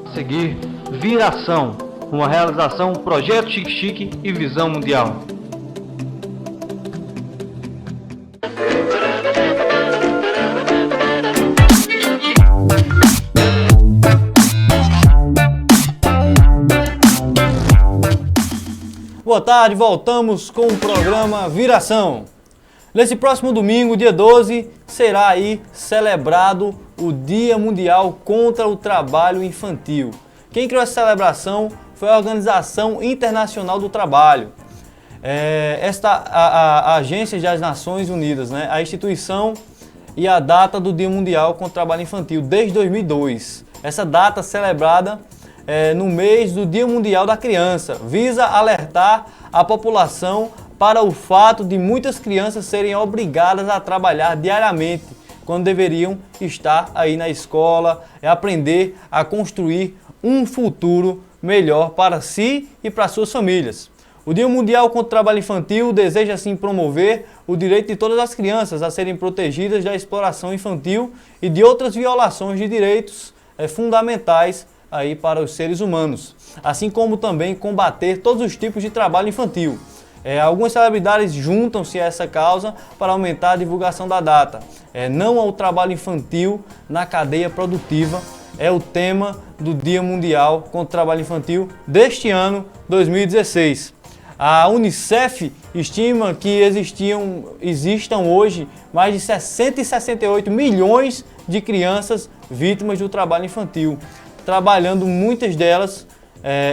A seguir, Viração, uma realização Projeto Chique-Chique e Visão Mundial. Boa tarde, voltamos com o programa Viração. Nesse próximo domingo, dia 12, será aí celebrado o Dia Mundial contra o Trabalho Infantil. Quem criou essa celebração foi a Organização Internacional do Trabalho. A Agência das Nações Unidas, né? A instituição e a data do Dia Mundial contra o Trabalho Infantil, desde 2002. Essa data celebrada no mês do Dia Mundial da Criança, visa alertar a população para o fato de muitas crianças serem obrigadas a trabalhar diariamente, quando deveriam estar aí na escola, aprender a construir um futuro melhor para si e para suas famílias. O Dia Mundial contra o Trabalho Infantil deseja assim promover o direito de todas as crianças a serem protegidas da exploração infantil e de outras violações de direitos fundamentais aí para os seres humanos, assim como também combater todos os tipos de trabalho infantil. Algumas celebridades juntam-se a essa causa para aumentar a divulgação da data. Não ao trabalho infantil na cadeia produtiva é o tema do Dia Mundial contra o Trabalho Infantil deste ano, 2016. A Unicef estima que existam hoje mais de 68 milhões de crianças vítimas do trabalho infantil, trabalhando muitas delas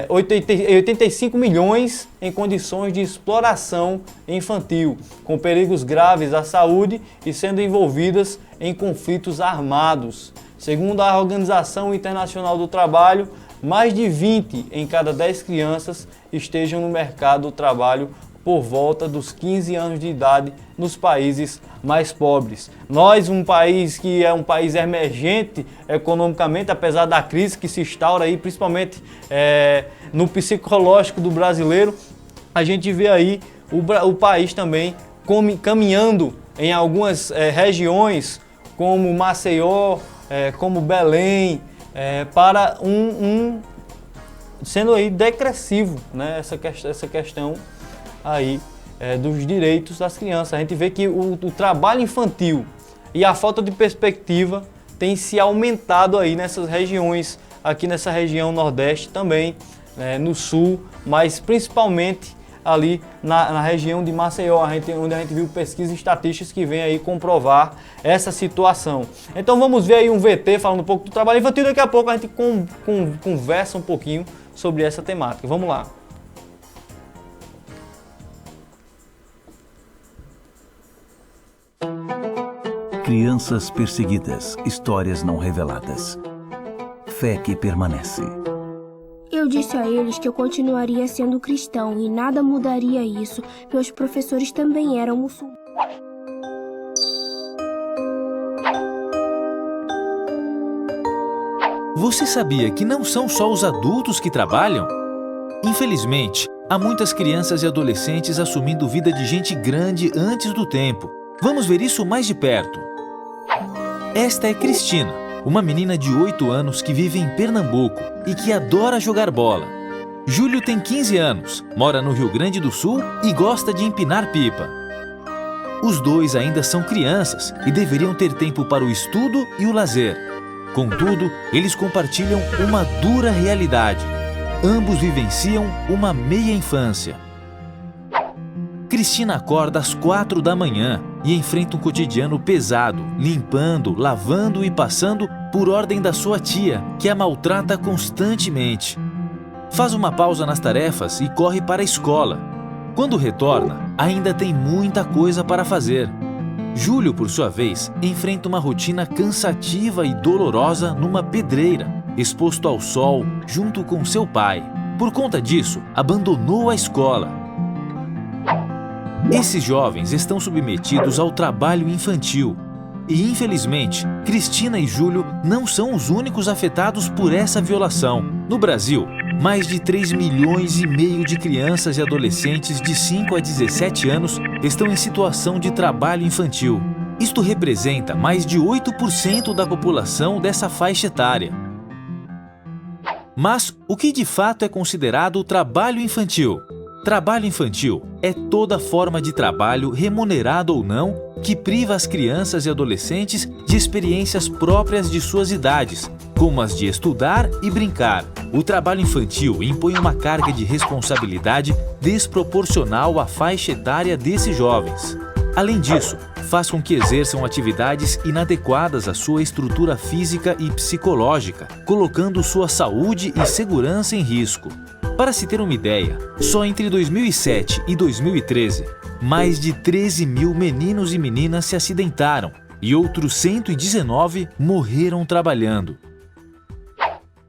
85 milhões em condições de exploração infantil, com perigos graves à saúde e sendo envolvidas em conflitos armados. Segundo a Organização Internacional do Trabalho, mais de 20 em cada 10 crianças estejam no mercado do trabalho por volta dos 15 anos de idade nos países mais pobres. Nós, um país que é um país emergente economicamente, apesar da crise que se instaura aí, principalmente no psicológico do brasileiro, a gente vê aí o país também caminhando em algumas regiões como Maceió, como Belém, para sendo aí decressivo, né, essa questão aí dos direitos das crianças. A gente vê que o trabalho infantil e a falta de perspectiva tem se aumentado aí nessas regiões, aqui nessa região Nordeste também, no Sul, mas principalmente ali na região de Maceió, onde a gente viu pesquisas estatísticas que vêm aí comprovar essa situação. Então vamos ver aí um VT falando um pouco do trabalho infantil, daqui a pouco a gente conversa um pouquinho sobre essa temática. Vamos lá. Crianças perseguidas, histórias não reveladas. Fé que permanece. Eu disse a eles que eu continuaria sendo cristão e nada mudaria isso. Meus professores também eram muçulmanos. Você sabia que não são só os adultos que trabalham? Infelizmente, há muitas crianças e adolescentes assumindo vida de gente grande antes do tempo. Vamos ver isso mais de perto. Esta é Cristina, uma menina de 8 anos que vive em Pernambuco e que adora jogar bola. Júlio tem 15 anos, mora no Rio Grande do Sul e gosta de empinar pipa. Os dois ainda são crianças e deveriam ter tempo para o estudo e o lazer. Contudo, eles compartilham uma dura realidade. Ambos vivenciam uma meia infância. Cristina acorda às 4 da manhã e enfrenta um cotidiano pesado, limpando, lavando e passando por ordem da sua tia, que a maltrata constantemente. Faz uma pausa nas tarefas e corre para a escola. Quando retorna, ainda tem muita coisa para fazer. Júlio, por sua vez, enfrenta uma rotina cansativa e dolorosa numa pedreira, exposto ao sol junto com seu pai. Por conta disso, abandonou a escola. Esses jovens estão submetidos ao trabalho infantil. E, infelizmente, Cristina e Júlio não são os únicos afetados por essa violação. No Brasil, mais de 3,5 milhões de crianças e adolescentes de 5 a 17 anos estão em situação de trabalho infantil. Isto representa mais de 8% da população dessa faixa etária. Mas o que de fato é considerado trabalho infantil? Trabalho infantil é toda forma de trabalho, remunerado ou não, que priva as crianças e adolescentes de experiências próprias de suas idades, como as de estudar e brincar. O trabalho infantil impõe uma carga de responsabilidade desproporcional à faixa etária desses jovens. Além disso, faz com que exerçam atividades inadequadas à sua estrutura física e psicológica, colocando sua saúde e segurança em risco. Para se ter uma ideia, só entre 2007 e 2013, mais de 13 mil meninos e meninas se acidentaram e outros 119 morreram trabalhando.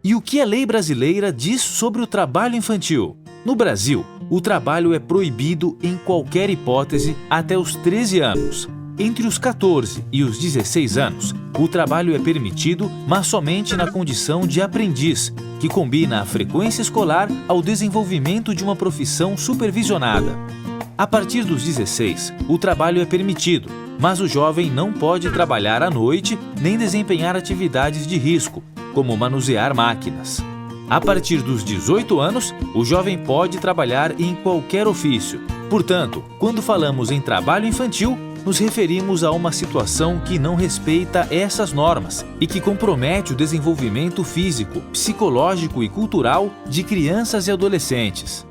E o que a lei brasileira diz sobre o trabalho infantil? No Brasil, o trabalho é proibido em qualquer hipótese até os 13 anos. Entre os 14 e os 16 anos, o trabalho é permitido, mas somente na condição de aprendiz, que combina a frequência escolar ao desenvolvimento de uma profissão supervisionada. A partir dos 16, o trabalho é permitido, mas o jovem não pode trabalhar à noite nem desempenhar atividades de risco, como manusear máquinas. A partir dos 18 anos, o jovem pode trabalhar em qualquer ofício. Portanto, quando falamos em trabalho infantil, nos referimos a uma situação que não respeita essas normas e que compromete o desenvolvimento físico, psicológico e cultural de crianças e adolescentes.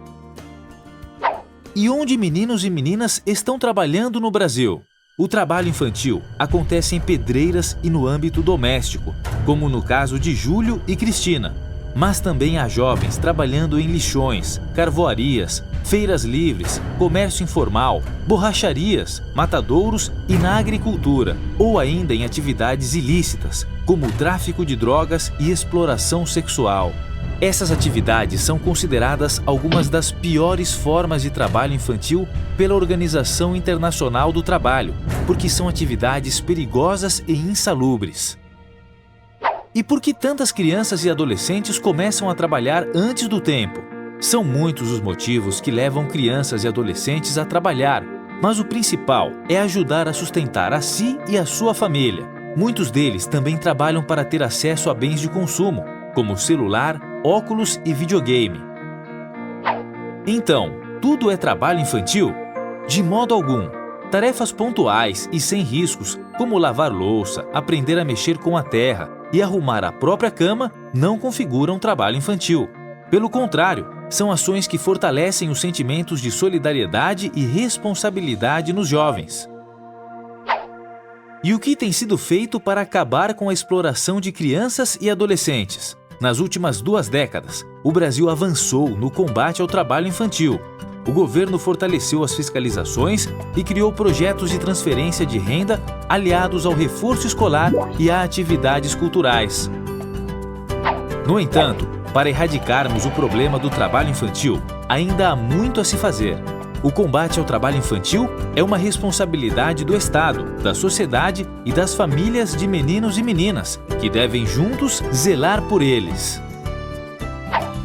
E onde meninos e meninas estão trabalhando no Brasil? O trabalho infantil acontece em pedreiras e no âmbito doméstico, como no caso de Júlio e Cristina. Mas também há jovens trabalhando em lixões, carvoarias, feiras livres, comércio informal, borracharias, matadouros e na agricultura, ou ainda em atividades ilícitas, como o tráfico de drogas e exploração sexual. Essas atividades são consideradas algumas das piores formas de trabalho infantil pela Organização Internacional do Trabalho, porque são atividades perigosas e insalubres. E por que tantas crianças e adolescentes começam a trabalhar antes do tempo? São muitos os motivos que levam crianças e adolescentes a trabalhar, mas o principal é ajudar a sustentar a si e a sua família. Muitos deles também trabalham para ter acesso a bens de consumo, como celular, óculos e videogame. Então, tudo é trabalho infantil? De modo algum. Tarefas pontuais e sem riscos, como lavar louça, aprender a mexer com a terra e arrumar a própria cama, não configuram trabalho infantil. Pelo contrário, são ações que fortalecem os sentimentos de solidariedade e responsabilidade nos jovens. E o que tem sido feito para acabar com a exploração de crianças e adolescentes? Nas últimas 2 décadas, o Brasil avançou no combate ao trabalho infantil. O governo fortaleceu as fiscalizações e criou projetos de transferência de renda aliados ao reforço escolar e a atividades culturais. No entanto, para erradicarmos o problema do trabalho infantil, ainda há muito a se fazer. O combate ao trabalho infantil é uma responsabilidade do Estado, da sociedade e das famílias de meninos e meninas, que devem juntos zelar por eles.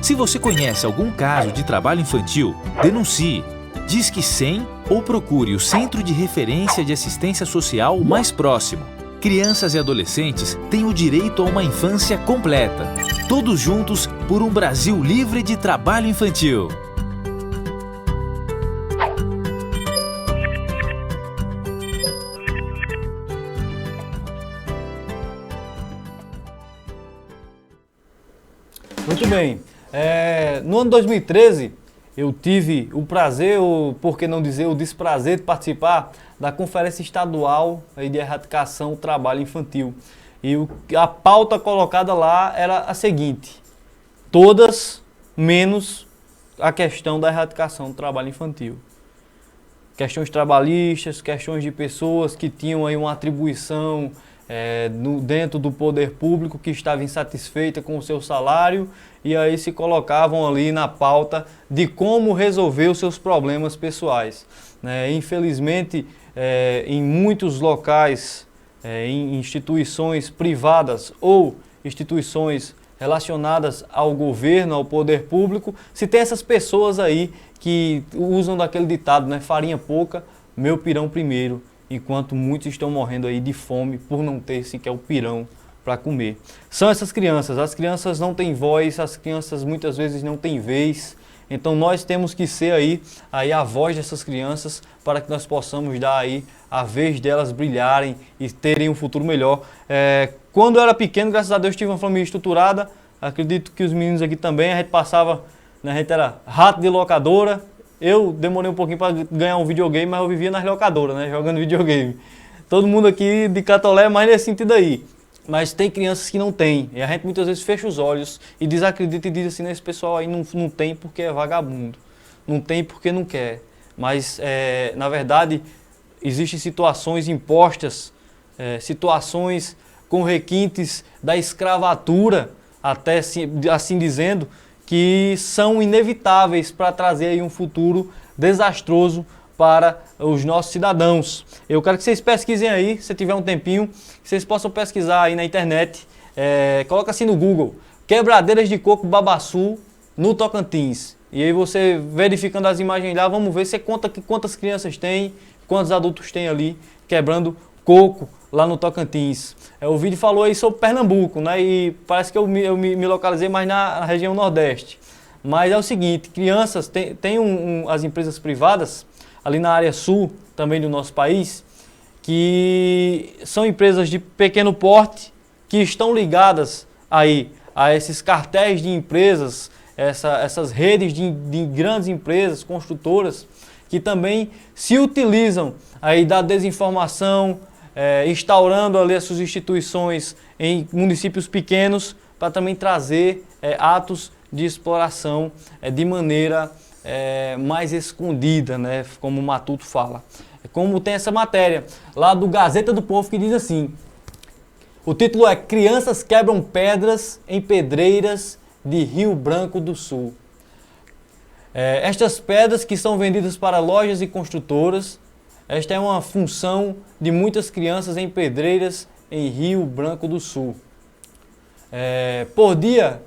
Se você conhece algum caso de trabalho infantil, denuncie, Disque 100 ou procure o Centro de Referência de Assistência Social mais próximo. Crianças e adolescentes têm o direito a uma infância completa. Todos juntos por um Brasil livre de trabalho infantil. Muito bem. No ano 2013, eu tive o prazer, ou por que não dizer o desprazer, de participar da Conferência Estadual de Erradicação do Trabalho Infantil. E a pauta colocada lá era a seguinte: todas menos a questão da erradicação do trabalho infantil. Questões trabalhistas, questões de pessoas que tinham aí uma atribuição dentro do poder público, que estava insatisfeita com o seu salário, e aí se colocavam ali na pauta de como resolver os seus problemas pessoais. Infelizmente, em muitos locais, em instituições privadas ou instituições relacionadas ao governo, ao poder público, se tem essas pessoas aí que usam daquele ditado, farinha pouca, meu pirão primeiro. enquanto muitos estão morrendo aí de fome por não ter sequer o pirão para comer. São essas crianças. As crianças não têm voz, as crianças muitas vezes não têm vez. Então nós temos que ser aí a voz dessas crianças para que nós possamos dar aí a vez delas brilharem e terem um futuro melhor. Quando eu era pequeno, graças a Deus, tive uma família estruturada. Acredito que os meninos aqui também, a gente passava, né, a gente era rato de locadora. Eu demorei um pouquinho para ganhar um videogame, mas eu vivia nas locadoras, né, jogando videogame. Todo mundo aqui de Catolé é mais nesse sentido aí. Mas tem crianças que não têm, e a gente muitas vezes fecha os olhos e desacredita e diz assim, esse pessoal aí não tem porque é vagabundo, não tem porque não quer. Mas, na verdade, existem situações impostas, situações com requintes da escravatura, até assim dizendo, que são inevitáveis para trazer aí um futuro desastroso para os nossos cidadãos. Eu quero que vocês pesquisem aí, se tiver um tempinho, que vocês possam pesquisar aí na internet, coloca assim no Google, quebradeiras de coco Babaçu no Tocantins. E aí você verificando as imagens lá, vamos ver, você conta quantas crianças tem, quantos adultos tem ali quebrando coco lá no Tocantins. O vídeo falou aí sobre Pernambuco, né? E parece que eu me localizei mais na região Nordeste. Mas é o seguinte, crianças, tem as empresas privadas, ali na área sul também do nosso país, que são empresas de pequeno porte, que estão ligadas aí a esses cartéis de empresas, essas redes de grandes empresas, construtoras, que também se utilizam aí da desinformação, instaurando ali as suas instituições em municípios pequenos, para também trazer atos de exploração de maneira mais escondida, né? Como o Matuto fala. Como tem essa matéria lá do Gazeta do Povo que diz assim, o título é Crianças quebram pedras em pedreiras de Rio Branco do Sul. Estas pedras que são vendidas para lojas e construtoras, esta é uma função de muitas crianças em pedreiras em Rio Branco do Sul. Por dia,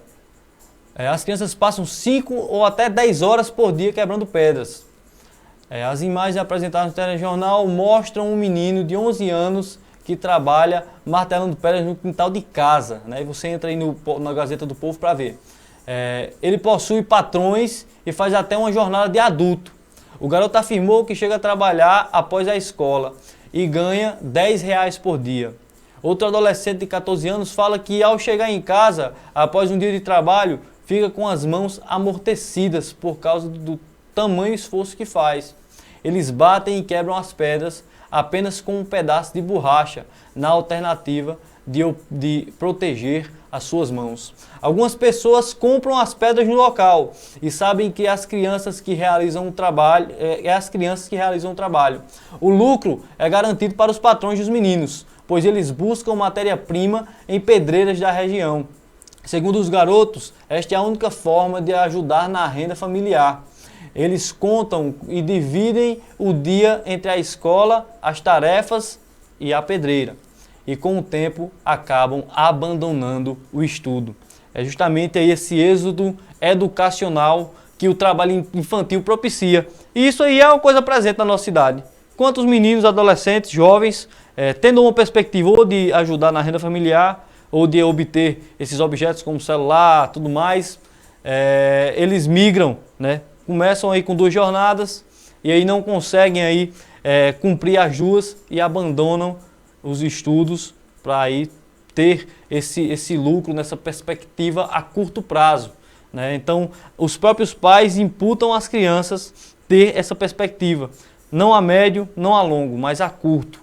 as crianças passam 5 ou até 10 horas por dia quebrando pedras. As imagens apresentadas no telejornal mostram um menino de 11 anos que trabalha martelando pedras no quintal de casa, né? E você entra aí na Gazeta do Povo para ver. Ele possui patrões e faz até uma jornada de adulto. O garoto afirmou que chega a trabalhar após a escola e ganha R$10 por dia. Outro adolescente de 14 anos fala que ao chegar em casa, após um dia de trabalho, fica com as mãos amortecidas por causa do tamanho esforço que faz. Eles batem e quebram as pedras apenas com um pedaço de borracha, na alternativa de proteger as suas mãos. Algumas pessoas compram as pedras no local e sabem que as crianças que realizam o trabalho, O lucro é garantido para os patrões dos meninos, pois eles buscam matéria-prima em pedreiras da região. Segundo os garotos, esta é a única forma de ajudar na renda familiar. Eles contam e dividem o dia entre a escola, as tarefas e a pedreira. E com o tempo acabam abandonando o estudo. É justamente aí esse êxodo educacional que o trabalho infantil propicia. E isso aí é uma coisa presente na nossa cidade. Quantos meninos, adolescentes, jovens, tendo uma perspectiva ou de ajudar na renda familiar, ou de obter esses objetos como celular, tudo mais, eles migram, né? Começam aí com 2 jornadas e aí não conseguem aí cumprir as 2 e abandonam os estudos para aí ter esse lucro nessa perspectiva a curto prazo, né? Então, os próprios pais imputam às crianças ter essa perspectiva, não a médio, não a longo, mas a curto.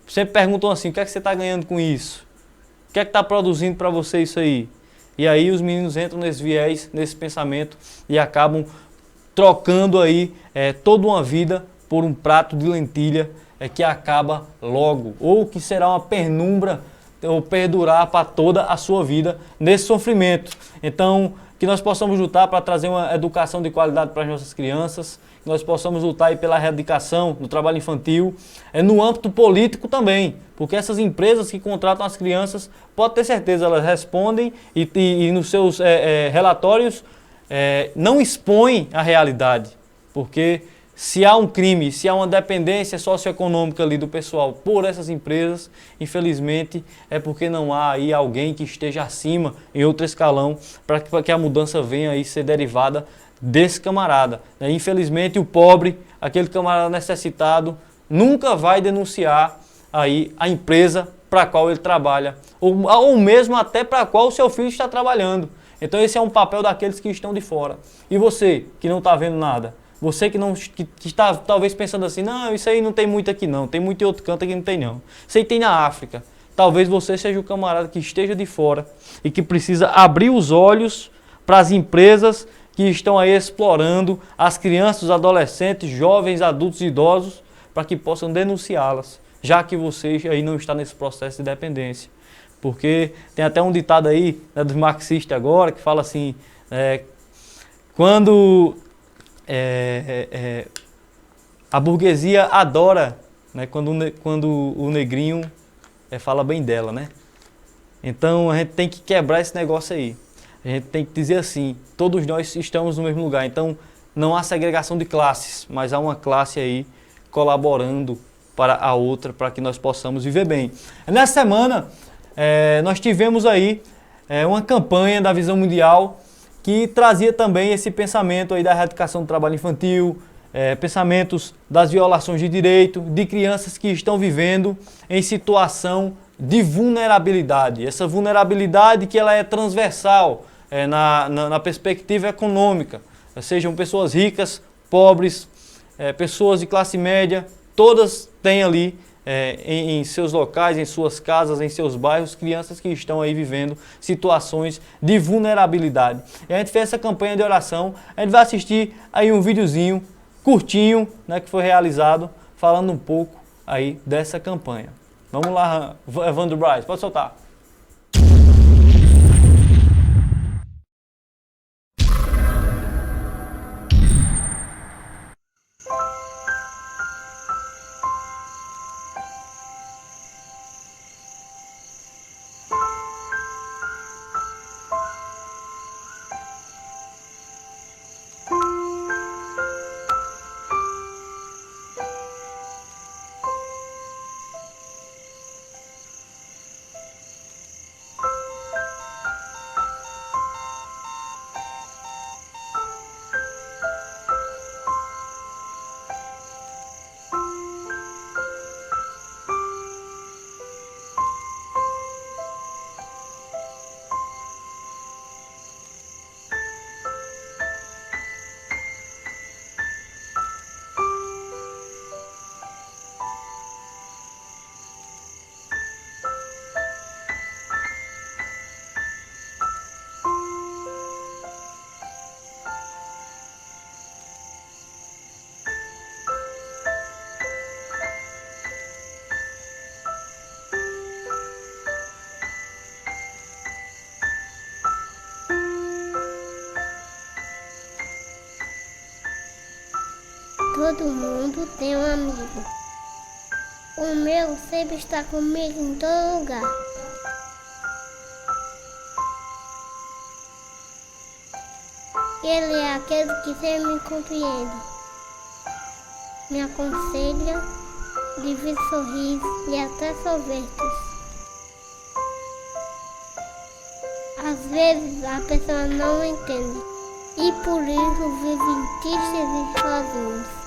Sempre perguntam assim, o que é que você está ganhando com isso? O que é que está produzindo para você isso aí? E aí os meninos entram nesse viés, nesse pensamento e acabam trocando aí toda uma vida por um prato de lentilha que acaba logo, ou que será uma penumbra ou perdurar para toda a sua vida nesse sofrimento. Então, que nós possamos lutar para trazer uma educação de qualidade para as nossas crianças, que nós possamos lutar aí pela erradicação do trabalho infantil, no âmbito político também, porque essas empresas que contratam as crianças, pode ter certeza, elas respondem e nos seus relatórios não expõem a realidade, porque se há um crime, se há uma dependência socioeconômica ali do pessoal por essas empresas, infelizmente é porque não há aí alguém que esteja acima, em outro escalão, para que a mudança venha aí ser derivada desse camarada. Infelizmente o pobre, aquele camarada necessitado, nunca vai denunciar aí a empresa para a qual ele trabalha, ou mesmo até para a qual o seu filho está trabalhando. Então esse é um papel daqueles que estão de fora. E você, que não está vendo nada, você que está talvez pensando assim, não, isso aí não tem muito aqui não, tem muito em outro canto aqui não tem não. Isso aí tem na África. Talvez você seja o camarada que esteja de fora e que precisa abrir os olhos para as empresas que estão aí explorando as crianças, os adolescentes, jovens, adultos e idosos, para que possam denunciá-las, já que você aí não está nesse processo de dependência. Porque tem até um ditado aí, né, dos marxistas agora, que fala assim, quando a burguesia adora, né, quando o negrinho fala bem dela, né? Então a gente tem que quebrar esse negócio aí. A gente tem que dizer assim, todos nós estamos no mesmo lugar, então não há segregação de classes, mas há uma classe aí colaborando para a outra, para que nós possamos viver bem. Nessa semana, nós tivemos aí uma campanha da Visão Mundial que trazia também esse pensamento aí da erradicação do trabalho infantil, pensamentos das violações de direito, de crianças que estão vivendo em situação de vulnerabilidade. Essa vulnerabilidade que ela é transversal na perspectiva econômica, sejam pessoas ricas, pobres, pessoas de classe média, todas têm ali em seus locais, em suas casas, em seus bairros, crianças que estão aí vivendo situações de vulnerabilidade. E a gente fez essa campanha de oração, a gente vai assistir aí um videozinho curtinho, né, que foi realizado, falando um pouco aí dessa campanha. Vamos lá, Evandro Braz, pode soltar. Todo mundo tem um amigo. O meu sempre está comigo em todo lugar. Ele é aquele que sempre me compreende, me aconselha, divide sorrisos e até sorvetes. Às vezes a pessoa não entende e por isso vive tristes e sozinhos.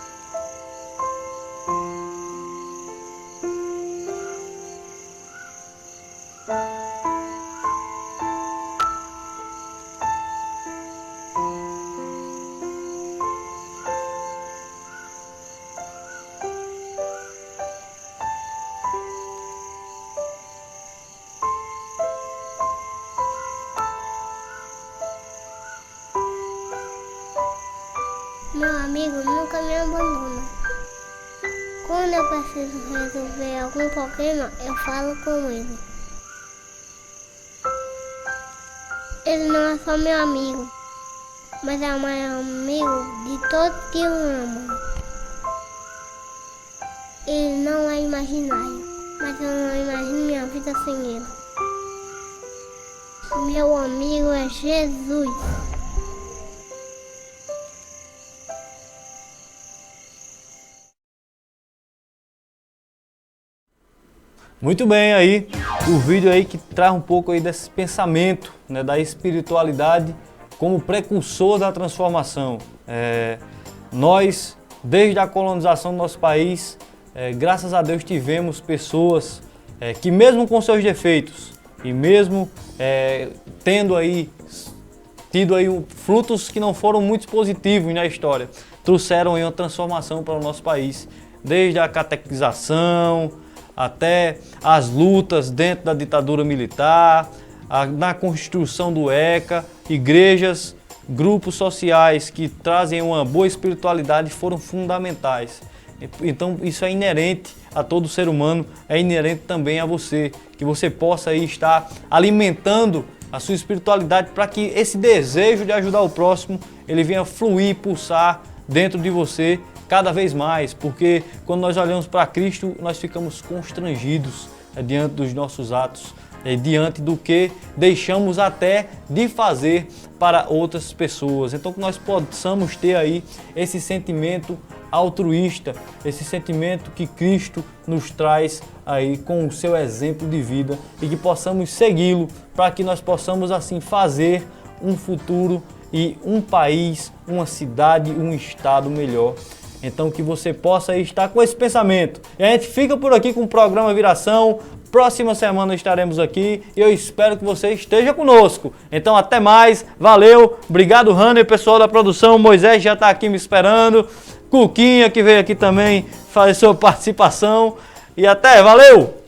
Meu amigo nunca me abandona. Quando eu preciso resolver algum problema, eu falo com ele. Ele não é só meu amigo, mas é o maior amigo de todos que o amam. Ele não é imaginário, mas eu não imagino minha vida sem ele. Meu amigo é Jesus. Muito bem aí, o vídeo aí que traz um pouco aí desse pensamento, né, da espiritualidade como precursor da transformação. Nós, desde a colonização do nosso país, graças a Deus tivemos pessoas que mesmo com seus defeitos e mesmo tido aí frutos que não foram muito positivos na história, trouxeram aí uma transformação para o nosso país, desde a catequização até as lutas dentro da ditadura militar, na construção do ECA, igrejas, grupos sociais que trazem uma boa espiritualidade foram fundamentais. Então isso é inerente a todo ser humano, é inerente também a você, que você possa aí estar alimentando a sua espiritualidade para que esse desejo de ajudar o próximo, ele venha fluir, pulsar dentro de você cada vez mais, porque quando nós olhamos para Cristo, nós ficamos constrangidos diante dos nossos atos, diante do que deixamos até de fazer para outras pessoas. Então que nós possamos ter aí esse sentimento altruísta, esse sentimento que Cristo nos traz aí com o seu exemplo de vida e que possamos segui-lo para que nós possamos assim fazer um futuro e um país, uma cidade, um estado melhor. Então que você possa estar com esse pensamento. E a gente fica por aqui com o programa Viração. Próxima semana estaremos aqui e eu espero que você esteja conosco. Então até mais, valeu, obrigado Hanner, pessoal da produção, Moisés já está aqui me esperando, Cuquinha que veio aqui também fazer sua participação e até, valeu!